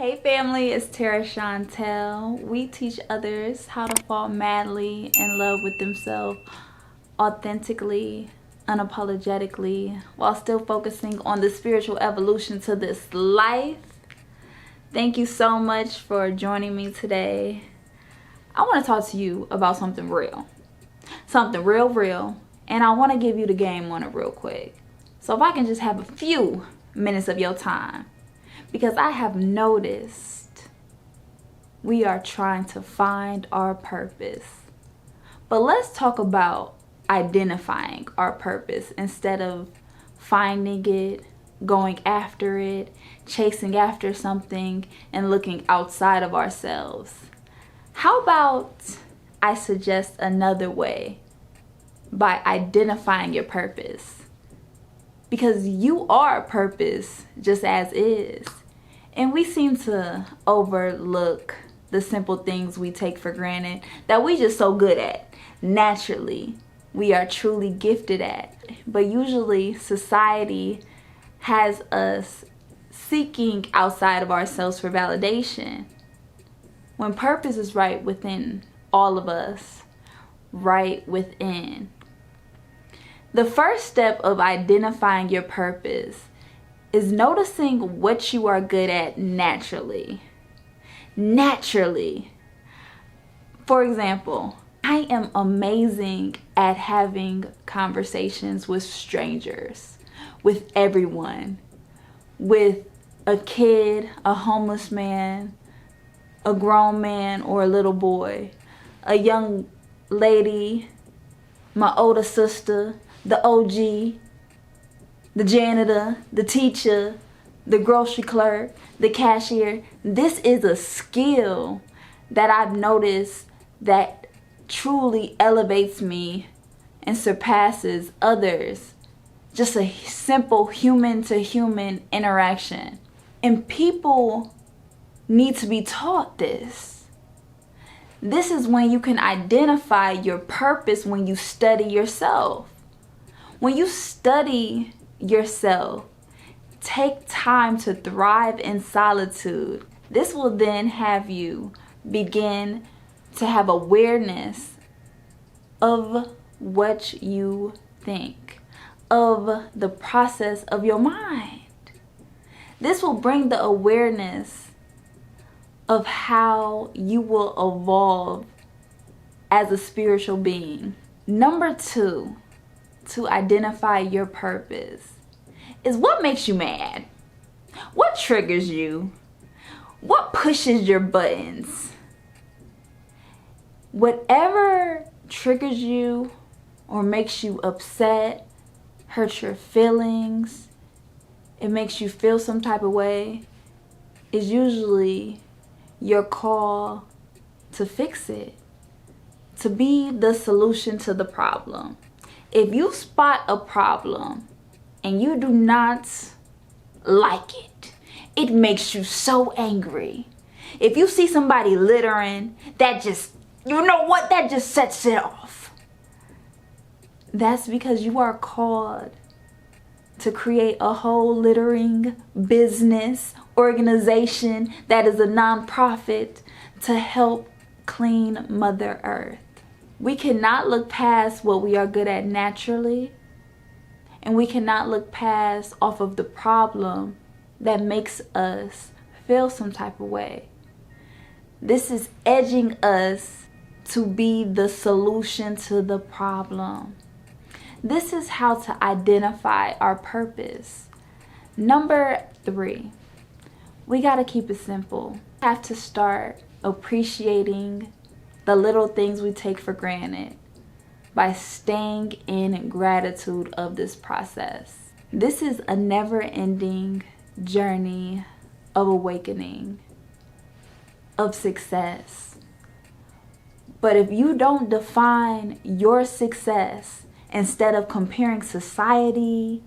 Hey family, it's Tera Chantelle. We teach others how to fall madly in love with themselves authentically, unapologetically, while still focusing on the spiritual evolution to this life. Thank you so much for joining me today. I want to talk to you about something real. Something real, and I want to give you the game on it real quick. So if I can just have a few minutes of your time. Because I have noticed we are trying to find our purpose. But let's talk about identifying our purpose instead of finding it, going after it, chasing after something, and looking outside of ourselves. How about I suggest another way by identifying your purpose? Because you are purpose just as is. And we seem to overlook the simple things we take for granted that we just so good at. Naturally, we are truly gifted at. But usually society has us seeking outside of ourselves for validation. When purpose is right within all of us, right within. The first step of identifying your purpose is noticing what you are good at naturally. Naturally. For example, I am amazing at having conversations with strangers, with everyone, with a kid, a homeless man, a grown man or a little boy, a young lady, my older sister, the OG, the janitor, the teacher, the grocery clerk, the cashier. This is a skill that I've noticed that truly elevates me and surpasses others. Just a simple human to human interaction. And people need to be taught this. This is when you can identify your purpose when you study yourself. When you study yourself, take time to thrive in solitude. This will then have you begin to have awareness of what you think, of the process of your mind. This will bring the awareness of how you will evolve as a spiritual being. Number 2, to identify your purpose is what makes you mad. What triggers you? What pushes your buttons? Whatever triggers you or makes you upset, hurts your feelings, it makes you feel some type of way, is usually your call to fix it, to be the solution to the problem. If you spot a problem and you do not like it, it makes you so angry. If you see somebody littering, that just, you know what, that just sets it off. That's because you are called to create a whole littering business organization that is a nonprofit to help clean Mother Earth. We cannot look past what we are good at naturally, and we cannot look past off of the problem that makes us feel some type of way. This is edging us to be the solution to the problem. This is how to identify our purpose. Number 3, we gotta keep it simple. We have to start appreciating the little things we take for granted by staying in gratitude of this process. This is a never-ending journey of awakening, of success. But if you don't define your success, instead of comparing society,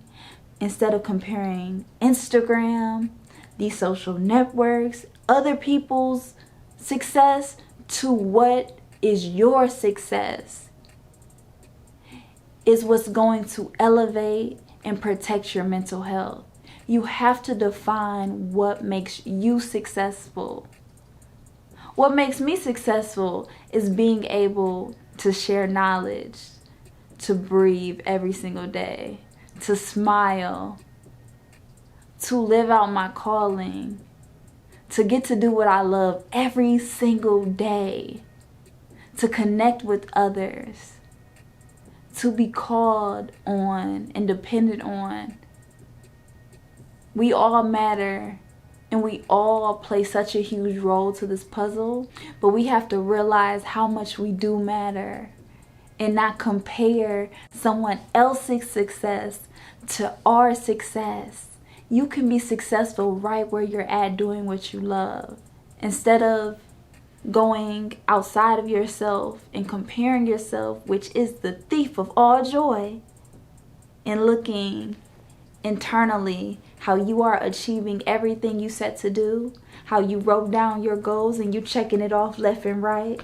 instead of comparing Instagram, these social networks, other people's success to what is your success, is what's going to elevate and protect your mental health. You have to define what makes you successful. What makes me successful is being able to share knowledge, to breathe every single day, to smile, to live out my calling, to get to do what I love every single day, to connect with others, to be called on and depended on. We all matter, and we all play such a huge role to this puzzle, but we have to realize how much we do matter and not compare someone else's success to our success. You can be successful right where you're at doing what you love. Instead of going outside of yourself and comparing yourself, which is the thief of all joy, and looking internally how you are achieving everything you set to do, how you wrote down your goals and you checking it off left and right,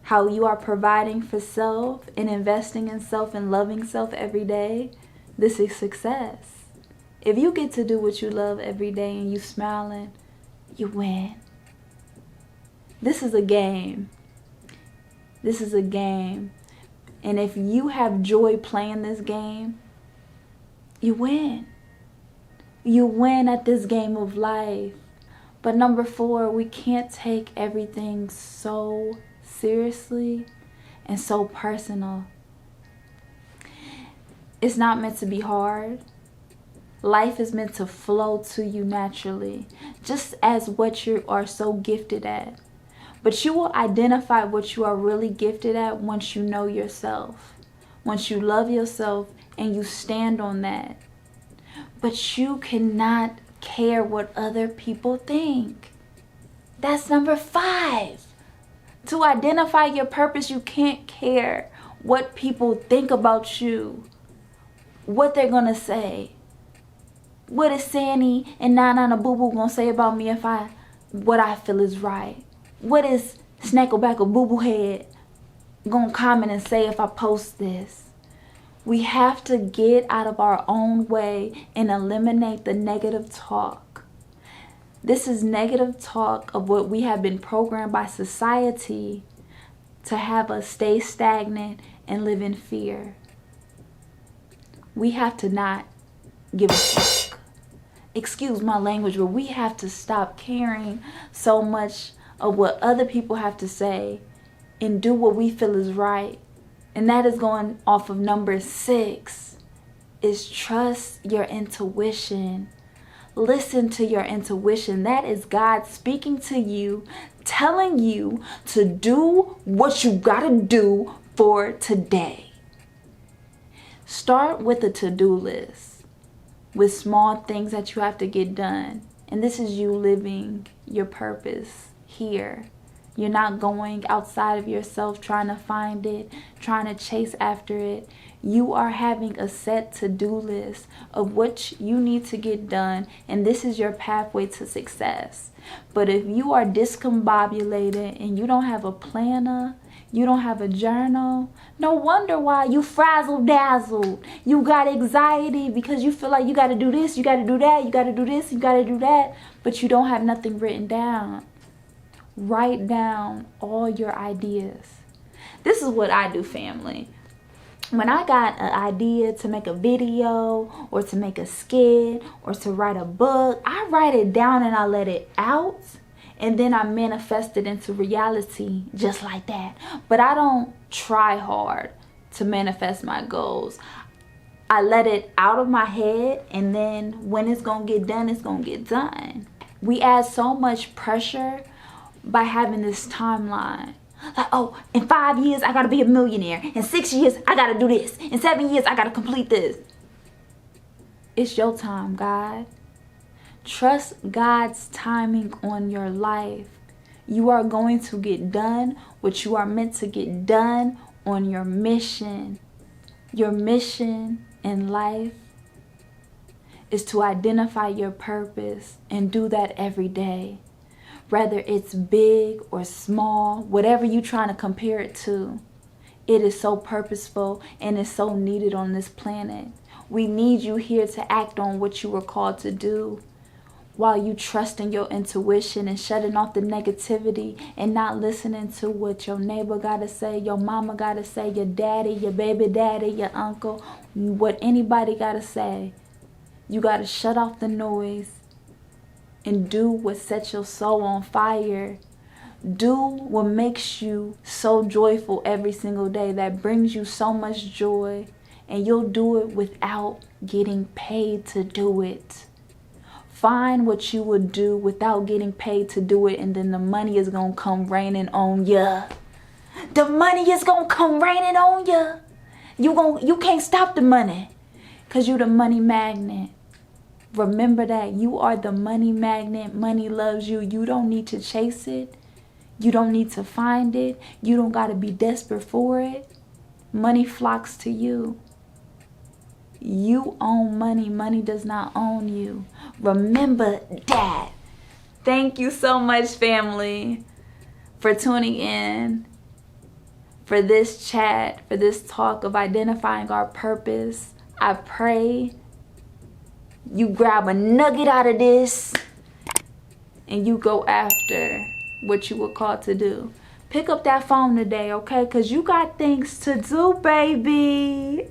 how you are providing for self and investing in self and loving self every day. This is success. If you get to do what you love every day and you smiling, you win. This is a game. This is a game. And if you have joy playing this game, you win. You win at this game of life. But number 4, we can't take everything so seriously and so personal. It's not meant to be hard. Life is meant to flow to you naturally, just as what you are so gifted at. But you will identify what you are really gifted at once you know yourself, once you love yourself and you stand on that. But you cannot care what other people think. That's number 5. To identify your purpose, you can't care what people think about you, what they're gonna say. What is Sandy and Nana Boo Boo gonna say about me if what I feel is right? What is Snackleback or Boo Boo Head gonna comment and say if I post this? We have to get out of our own way and eliminate the negative talk. This is negative talk of what we have been programmed by society to have us stay stagnant and live in fear. We have to not give a fuck. Excuse my language, but we have to stop caring so much of what other people have to say and do what we feel is right. And that is going off of number 6, is trust your intuition. Listen to your intuition. That is God speaking to you, telling you to do what you gotta do for today. Start with a to-do list with small things that you have to get done. And this is you living your purpose here. You're not going outside of yourself trying to find it, trying to chase after it. You are having a set to-do list of what you need to get done, and this is your pathway to success. But if you are discombobulated and you don't have a planner, you don't have a journal, no wonder why you frazzle-dazzled. You got anxiety because you feel like you got to do this, you got to do that, you got to do this, you got to do that, but you don't have nothing written down. Write down all your ideas. This is what I do, family. When I got an idea to make a video or to make a skit or to write a book, I write it down and I let it out, and then I manifest it into reality just like that. But I don't try hard to manifest my goals. I let it out of my head, and then when it's gonna get done, it's gonna get done. We add so much pressure by having this timeline. Like, oh, in 5 years, I gotta be a millionaire. In 6 years, I gotta do this. In 7 years, I gotta complete this. It's your time, God. Trust God's timing on your life. You are going to get done what you are meant to get done on your mission. Your mission in life is to identify your purpose and do that every day. Whether it's big or small, whatever you're trying to compare it to, it is so purposeful and it's so needed on this planet. We need you here to act on what you were called to do. While you trust in your intuition and shutting off the negativity and not listening to what your neighbor gotta say, your mama gotta say, your daddy, your baby daddy, your uncle, what anybody gotta say. You gotta shut off the noise and do what sets your soul on fire. Do what makes you so joyful every single day, that brings you so much joy, and you'll do it without getting paid to do it. Find what you would do without getting paid to do it, and then the money is gonna come raining on ya. The money is gonna come raining on ya. You can't stop the money, cause you the money magnet. Remember that you are the money magnet. Money loves you. You don't need to chase it. You don't need to find it. You don't gotta be desperate for it. Money flocks to you. You own money. Money does not own you. Remember that. Thank you so much, family, for tuning in for this chat, for this talk of identifying our purpose. I pray you grab a nugget out of this and you go after what you were called to do. Pick up that phone today, okay? Because you got things to do, baby.